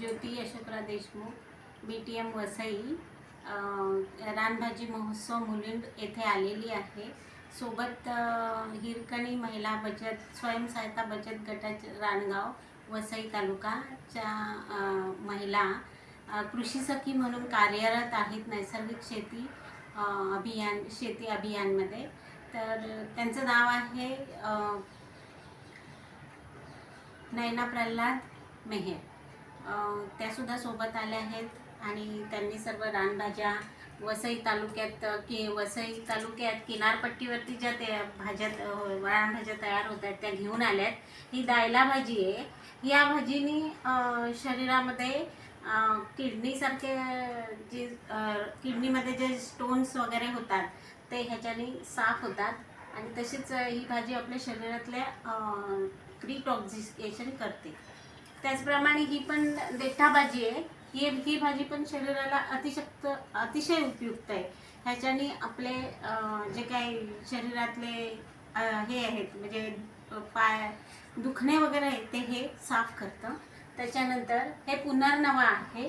ज्योती Ashokrao Deshmukh BTM Vasai रानभाजी महोत्सव मुलुंड येथे आलेली आहे. सोबत हिरकणी महिला बचत स्वयंसहायता बचत गटाचे रानगाव वसई तालुकाच्या महिला कृषी सखी म्हणून कार्यरत आहेत नैसर्गिक शेती शेती अभियानमध्ये. तर त्यांचं नाव आहे नैना प्रल्हाद मेहेर. त्यासुद्धा सोबत आल्या आहेत आणि त्यांनी सर्व रानभाज्या वसई तालुक्यात किनारपट्टीवरती ज्या रानभाज्या तयार होत आहेत त्या घेऊन आल्यात. ही दायला भाजी आहे. या भाजीनी शरीरामध्ये किडनीसारखे किडनीमध्ये जे स्टोन्स वगैरे होतात ते ह्याच्याने साफ होतात आणि तशीच ही भाजी आपल्या शरीरातल्या डिटॉक्सिफिकेशन करते. त्याचप्रमाणे ही पण देठा भाजी आहे. ही भाजी पण शरीराला अतिशय उपयुक्त आहे. ह्याच्याने आपले जे काही शरीरातले हे आहेत म्हणजे पाय दुखणे वगैरे आहे ते हे साफ करतं. त्याच्यानंतर हे पुनर्नवा आहे.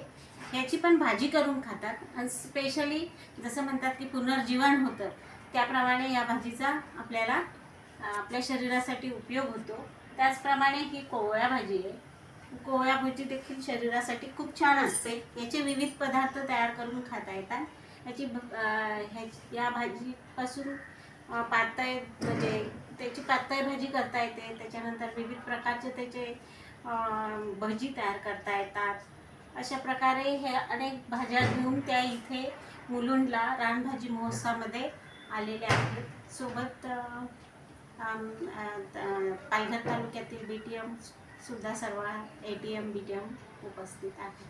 ह्याची पण भाजी करून खातात आणि स्पेशली जसं म्हणतात की पुनर्जीवन होतं त्याप्रमाणे या भाजीचा आपल्याला आपल्या शरीरासाठी उपयोग होतो. त्याचप्रमाणे ही कोवळ्या भाजी आहे. कोवळ्या भाजी देखील शरीरासाठी खूप छान असते. याचे विविध पदार्थ तयार करून खाता येतात. या भाजीपासून पातळ म्हणजे त्याची पातळ भाजी करता येते. त्याच्यानंतर विविध प्रकारचे त्याचे भजी तयार करता येतात. अशा प्रकारे हे अनेक भाज्या घेऊन त्या इथे मुलुंडला रानभाजी महोत्सवामध्ये आलेल्या आहेत. सोबत पालघर तालुक्यातील BTM सुद्धा सर्व ATM BTM उपस्थित आहे.